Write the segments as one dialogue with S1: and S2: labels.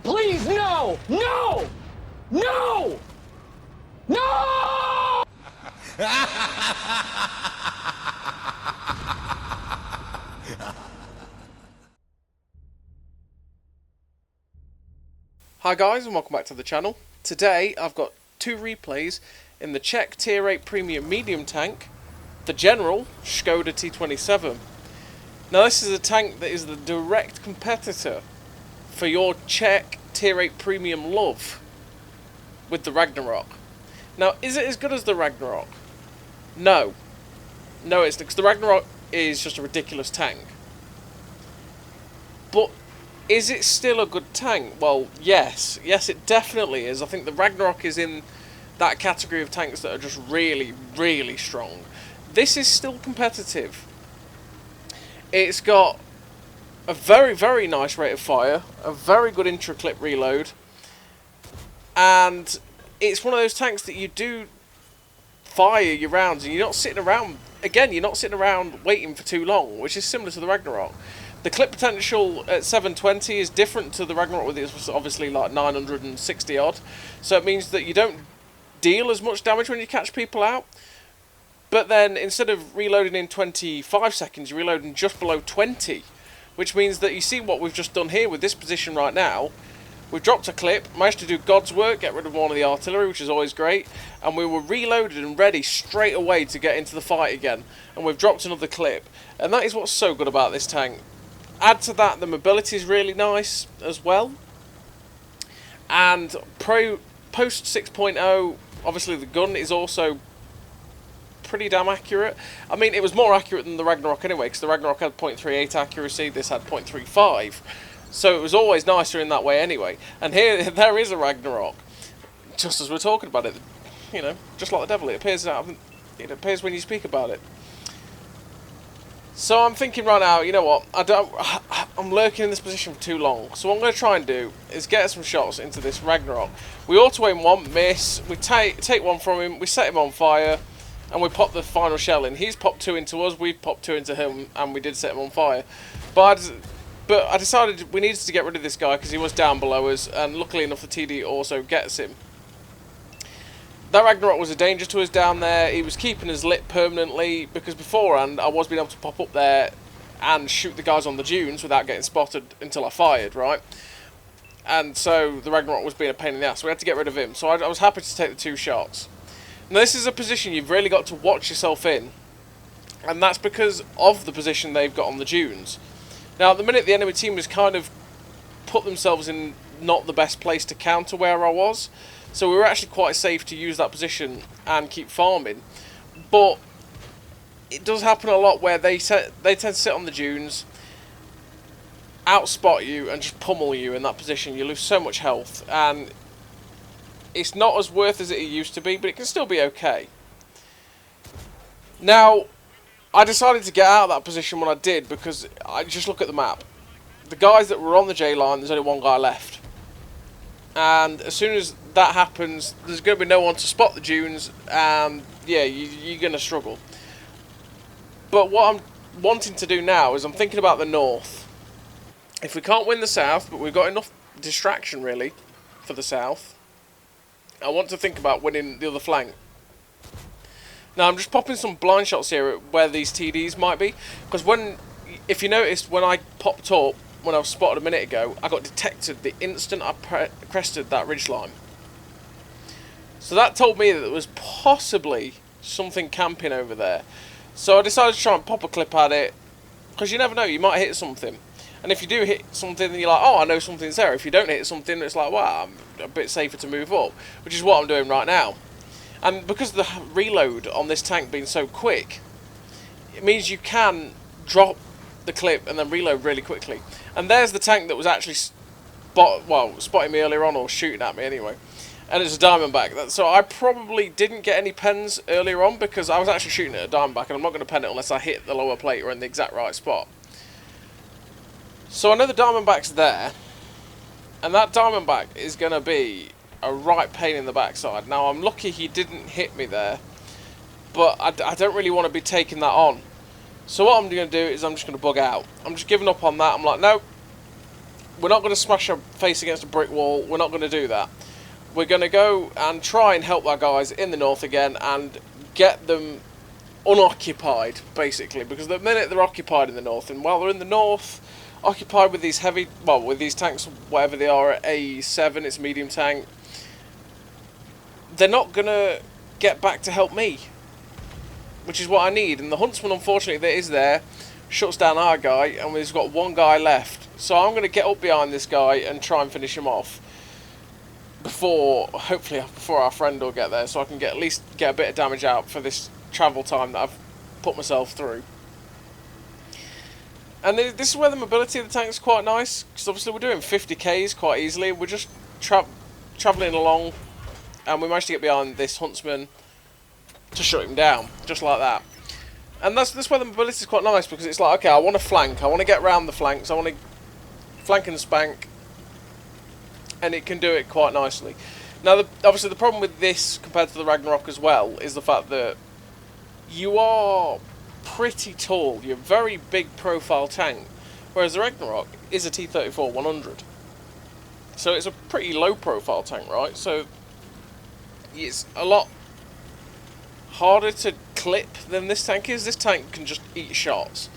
S1: God, please, no! No! No! No!
S2: Hi guys, and welcome back to the channel. Today I've got two replays in the Czech Tier 8 Premium Medium tank, the General Skoda T27. Now this is a tank that is the direct competitor for your Czech Tier 8 Premium Love with the Ragnarok. Now, is it as good as the Ragnarok? No. No, it's because the Ragnarok is just a ridiculous tank. But is it still a good tank? Well, yes. Yes, it definitely is. I think the Ragnarok is in that category of tanks that are just really, really strong. This is still competitive. It's got a very, very nice rate of fire, a very good intra-clip reload, and it's one of those tanks that you do fire your rounds and you're not sitting around, again, you're not sitting around waiting for too long, which is similar to the Ragnarok. The clip potential at 720 is different to the Ragnarok, with it's obviously like 960 odd, so it means that you don't deal as much damage when you catch people out. But then instead of reloading in 25 seconds, you're reloading just below 20, which means that you see what we've just done here with this position right now. We've dropped a clip, managed to do God's work, get rid of one of the artillery, which is always great, and we were reloaded and ready straight away to get into the fight again, and we've dropped another clip, and that is what's so good about this tank. Add to that, the mobility is really nice as well, and post 6.0, obviously the gun is also pretty damn accurate. I mean, it was more accurate than the Ragnarok anyway, because the Ragnarok had 0.38 accuracy, this had 0.35. So it was always nicer in that way anyway. And here, there is a Ragnarok, just as we're talking about it. You know, just like the devil, it appears appears when you speak about it. So I'm thinking right now, you know what? I'm lurking in this position for too long. So what I'm going to try and do is get some shots into this Ragnarok. We auto-aim one, miss. We take one from him. We set him on fire, and we pop the final shell in. He's popped two into us. We've popped two into him, and we did set him on fire. But I decided we needed to get rid of this guy because he was down below us, and luckily enough the TD also gets him. That Ragnarok was a danger to us down there. He was keeping us lit permanently, because beforehand I was being able to pop up there and shoot the guys on the dunes without getting spotted until I fired, right? And so the Ragnarok was being a pain in the ass, so we had to get rid of him. So I was happy to take the two shots. Now this is a position you've really got to watch yourself in, and that's because of the position they've got on the dunes. Now, at the minute, the enemy team has kind of put themselves in not the best place to counter where I was, so we were actually quite safe to use that position and keep farming. But it does happen a lot where they tend to sit on the dunes, outspot you, and just pummel you in that position. You lose so much health, and it's not as worth as it used to be, but it can still be okay. Now, I decided to get out of that position when I did, because I just look at the map. The guys that were on the J line, there's only one guy left. And as soon as that happens, there's going to be no one to spot the dunes, and yeah, you're going to struggle. But what I'm wanting to do now is I'm thinking about the north. If we can't win the south, but we've got enough distraction really for the south, I want to think about winning the other flank. Now I'm just popping some blind shots here at where these TDs might be, because if you noticed, when I popped up, when I was spotted a minute ago, I got detected the instant I crested that ridgeline. So that told me that there was possibly something camping over there. So I decided to try and pop a clip at it, because you never know, you might hit something. And if you do hit something, then you're like, oh, I know something's there. If you don't hit something, it's like, well, I'm a bit safer to move up, which is what I'm doing right now. And because of the reload on this tank being so quick, it means you can drop the clip and then reload really quickly. And there's the tank that was actually spotting me earlier on, or shooting at me anyway. And it's a Diamondback. So I probably didn't get any pens earlier on, because I was actually shooting at a Diamondback, and I'm not going to pen it unless I hit the lower plate or in the exact right spot. So I know the Diamondback's there, and that Diamondback is going to be a right pain in the backside. Now I'm lucky he didn't hit me there, but I don't really want to be taking that on. So what I'm going to do is I'm just going to bug out. I'm just giving up on that. I'm like, nope, We're not going to smash our face against a brick wall. We're not going to do that. We're going to go and try and help our guys in the north again and get them unoccupied, basically. Because the minute they're occupied in the north, and while they're in the north, occupied with these heavy, well, with these tanks, whatever they are, at A7, it's a medium tank, they're not going to get back to help me, which is what I need. And the Huntsman, unfortunately, that is there, shuts down our guy, and we've got one guy left. So I'm going to get up behind this guy and try and finish him off hopefully before our friend will get there, so I can at least get a bit of damage out for this travel time that I've put myself through. And this is where the mobility of the tank is quite nice, because obviously we're doing 50 Ks quite easily. We're just travelling along, and we managed to get behind this Huntsman to shut him down, just like that. And that's where the mobility is quite nice, because it's like, okay, I want to flank, I want to get round the flanks, I want to flank and spank, and it can do it quite nicely. Now, obviously the problem with this compared to the Ragnarok as well is the fact that you are pretty tall. You're a very big profile tank, whereas the Ragnarok is a T34-100. So it's a pretty low profile tank, right? So it's a lot harder to clip than this tank is. This tank can just eat shots.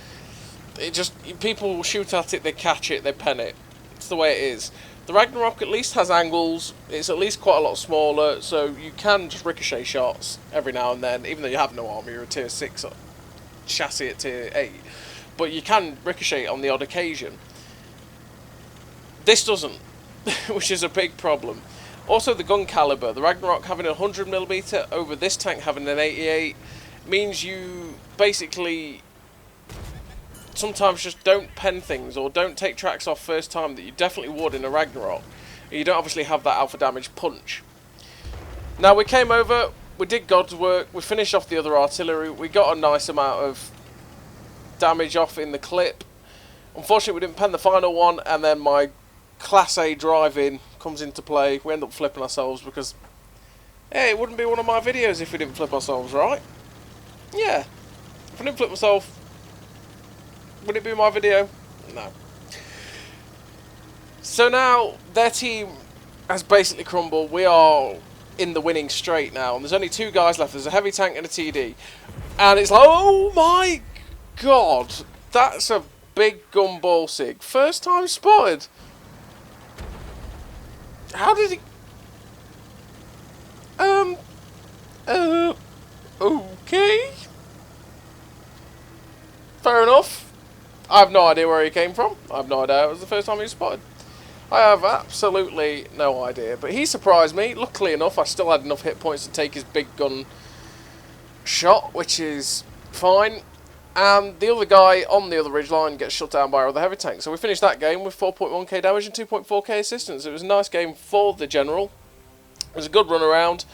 S2: People will shoot at it, they catch it, they pen it. It's the way it is. The Ragnarok at least has angles. It's at least quite a lot smaller, so you can just ricochet shots every now and then, even though you have no armor. You're a tier 6 chassis at tier 8, but you can ricochet on the odd occasion. This doesn't, which is a big problem. Also, the gun caliber. The Ragnarok having a 100mm over this tank having an 88 means you basically sometimes just don't pen things or don't take tracks off first time that you definitely would in a Ragnarok. You don't obviously have that alpha damage punch. Now, we came over, we did God's work, we finished off the other artillery, we got a nice amount of damage off in the clip. Unfortunately, we didn't pen the final one, and then my Class A driving comes into play. We end up flipping ourselves because, hey, it wouldn't be one of my videos if we didn't flip ourselves, right? Yeah. If I didn't flip myself, would it be my video? No. So now, their team has basically crumbled. We are in the winning straight now. And there's only two guys left. There's a heavy tank and a TD. And it's like, oh my god. That's a big gumball sig. First time spotted. How did he... Okay. Fair enough. I have no idea where he came from. I have no idea. It was the first time he was spotted. I have absolutely no idea. But he surprised me. Luckily enough, I still had enough hit points to take his big gun shot, which is fine. And the other guy on the other ridgeline gets shut down by our other heavy tank. So we finished that game with 4.1k damage and 2.4k assistance. It was a nice game for the General. It was a good run around.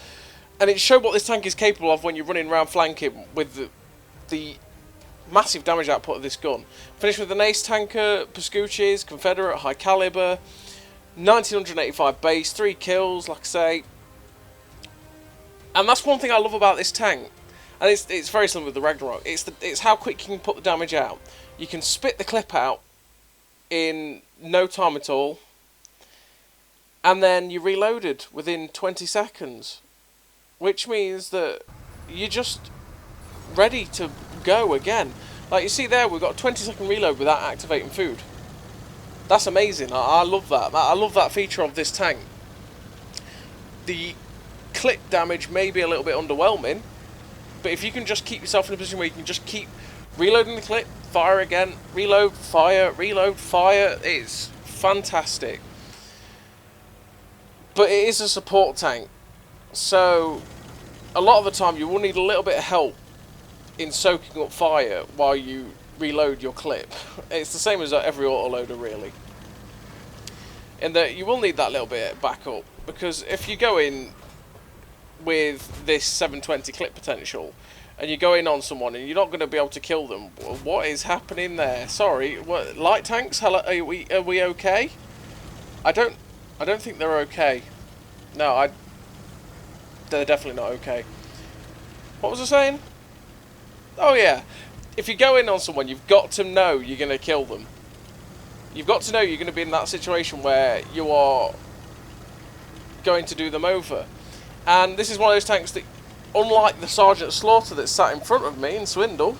S2: And it showed what this tank is capable of when you're running around flanking with the massive damage output of this gun. Finished with an ace tanker, Pascucci's, Confederate, high caliber, 1985 base, 3 kills, like I say. And that's one thing I love about this tank. And it's very similar with the Ragnarok. It's how quick you can put the damage out. You can spit the clip out in no time at all. And then you reload it within 20 seconds. Which means that you're just ready to go again. Like you see there, we've got a 20-second reload without activating food. That's amazing. I love that. I love that feature of this tank. The clip damage may be a little bit underwhelming, but if you can just keep yourself in a position where you can just keep reloading the clip, fire again, reload, fire, it's fantastic. But it is a support tank, so a lot of the time you will need a little bit of help in soaking up fire while you reload your clip. It's the same as every autoloader really, in that you will need that little bit of backup, because if you go in with this 720 clip potential and you go in on someone and you're not going to be able to kill them, what is happening there? Sorry, what, light tanks? Hello, are we okay? I don't think they're okay. No, they're definitely not okay. What was I saying? Oh yeah, if you go in on someone, you've got to know you're going to kill them. You've got to know you're going to be in that situation where you are going to do them over. And this is one of those tanks that, unlike the Sergeant Slaughter that's sat in front of me in Swindle,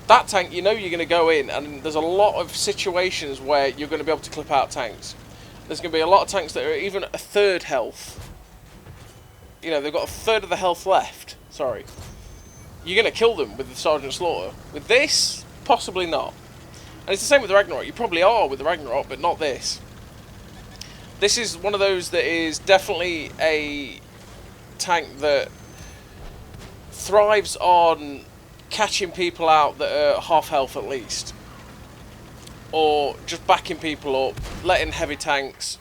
S2: that tank, you know you're going to go in, and there's a lot of situations where you're going to be able to clip out tanks. There's going to be a lot of tanks that are even a third health. You know, they've got a third of the health left. Sorry. You're going to kill them with the Sergeant Slaughter. With this, possibly not. And it's the same with the Ragnarok. You probably are with the Ragnarok, but not this. This is one of those that is definitely a tank that thrives on catching people out that are half health at least, or just backing people up, letting heavy tanks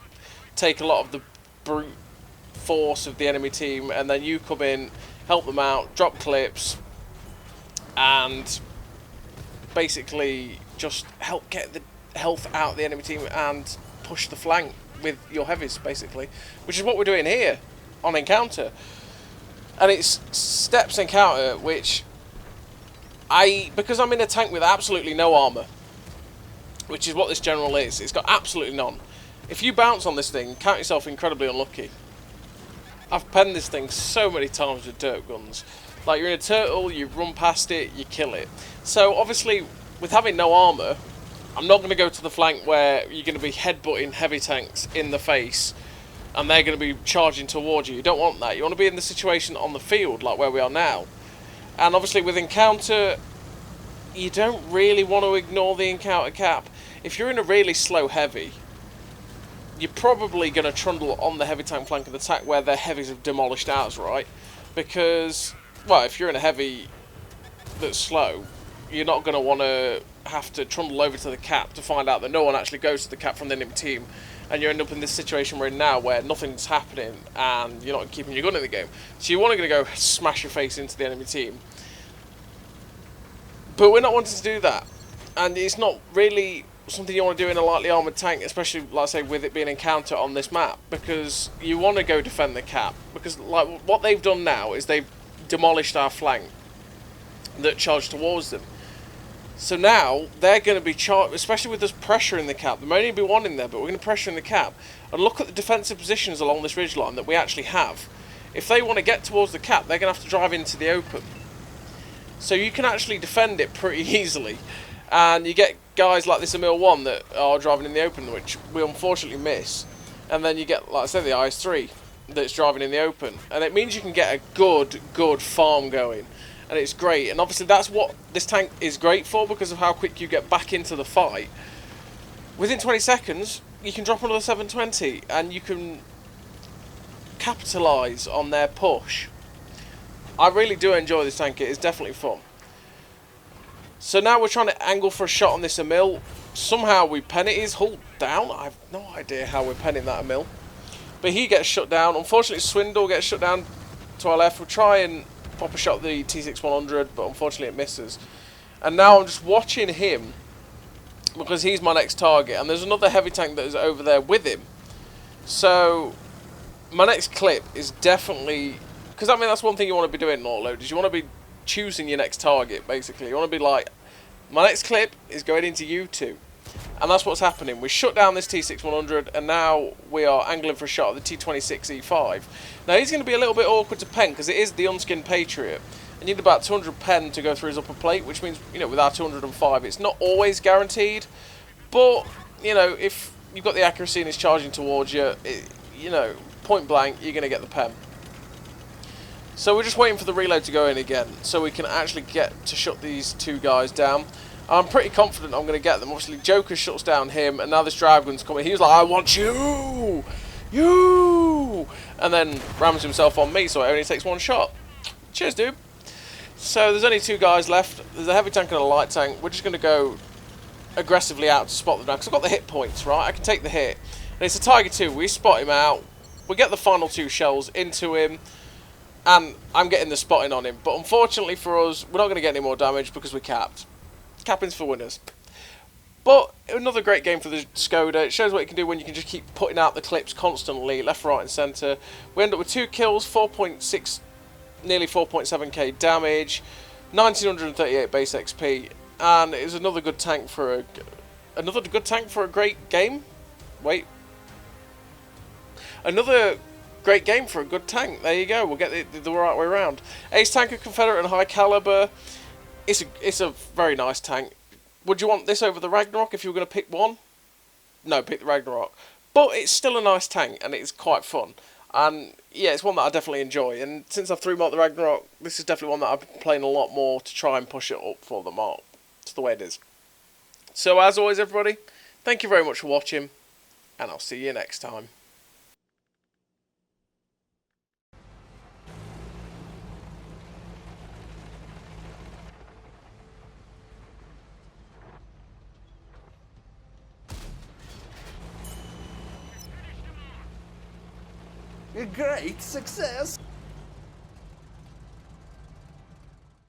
S2: take a lot of the brute force of the enemy team, and then you come in, help them out, drop clips, and basically just help get the health out of the enemy team and push the flank with your heavies, basically, which is what we're doing here on Encounter. And it's Steps Encounter, which because I'm in a tank with absolutely no armour, which is what this General is, it's got absolutely none. If you bounce on this thing, count yourself incredibly unlucky. I've penned this thing so many times with dirt guns. Like, you're in a turtle, you run past it, you kill it. So obviously, with having no armour, I'm not going to go to the flank where you're going to be headbutting heavy tanks in the face and they're going to be charging towards you. You don't want that. You want to be in the situation on the field, like where we are now. And obviously with Encounter, you don't really want to ignore the Encounter cap. If you're in a really slow heavy, you're probably going to trundle on the heavy tank flank of the attack where their heavies have demolished ours, right? Because, well, if you're in a heavy that's slow, you're not going to want to have to trundle over to the cap to find out that no one actually goes to the cap from the enemy team, and you end up in this situation we're in now where nothing's happening and you're not keeping your gun in the game. So you want to go smash your face into the enemy team. But we're not wanting to do that. And it's not really something you want to do in a lightly armoured tank, especially, like I say, with it being Encounter on this map, because you want to go defend the cap. Because like what they've done now is they've demolished our flank that charged towards them. So now they're going to be charged, especially with this pressure in the cap. There may only be one in there, but we're going to pressure in the cap. And look at the defensive positions along this ridgeline that we actually have. If they want to get towards the cap, they're going to have to drive into the open. So you can actually defend it pretty easily. And you get guys like this Emil 1 that are driving in the open, which we unfortunately miss. And then you get, like I said, the IS-3 that's driving in the open. And it means you can get a good farm going. And it's great. And obviously that's what this tank is great for, because of how quick you get back into the fight. Within 20 seconds, you can drop another 720 and you can capitalise on their push. I really do enjoy this tank. It is definitely fun. So now we're trying to angle for a shot on this Emil. Somehow we pen it. He's hull down. I have no idea how we're penning that Emil. But he gets shut down. Unfortunately, Swindle gets shut down to our left. We'll try and pop a shot at the T6100, but unfortunately it misses. And now I'm just watching him, because he's my next target. And there's another heavy tank that is over there with him. So my next clip is definitely... Because I mean, that's one thing you want to be doing in autoload, is you want to be choosing your next target, basically. You want to be like, my next clip is going into you two. And that's what's happening. We shut down this T6100, and now we are angling for a shot at the T26E5. Now he's going to be a little bit awkward to pen, because it is the unskinned Patriot. And you need about 200 pen to go through his upper plate, which means, you know, with our 205, it's not always guaranteed. But, you know, if you've got the accuracy and it's charging towards you, you know, point blank, you're going to get the pen. So we're just waiting for the reload to go in again, so we can actually get to shut these two guys down. I'm pretty confident I'm going to get them. Obviously, Joker shuts down him, and now this Dragon's coming. He was like, I want you! You! And then rams himself on me, so it only takes one shot. Cheers, dude. So there's only two guys left. There's a heavy tank and a light tank. We're just going to go aggressively out to spot them now, because I've got the hit points, right? I can take the hit. And it's a Tiger 2. We spot him out. We get the final two shells into him. And I'm getting the spotting on him. But unfortunately for us, we're not going to get any more damage because we're capped. Capping's for winners. But another great game for the Skoda. It shows what you can do when you can just keep putting out the clips constantly, left, right and centre. We end up with 2 kills, 4.6, nearly 4.7k damage, 1938 base XP. And it was another good tank for another good tank for a great game. Wait. Another great game for a good tank. There you go. We'll get the right way around. Ace Tanker, Confederate, and High Caliber. It's a very nice tank. Would you want this over the Ragnarok if you were going to pick one? No, pick the Ragnarok. But it's still a nice tank, and it's quite fun. And yeah, it's one that I definitely enjoy. And since I've 3-marked the Ragnarok, this is definitely one that I've been playing a lot more to try and push it up for the mark. It's the way it is. So as always, everybody, thank you very much for watching, and I'll see you next time.
S3: A great success!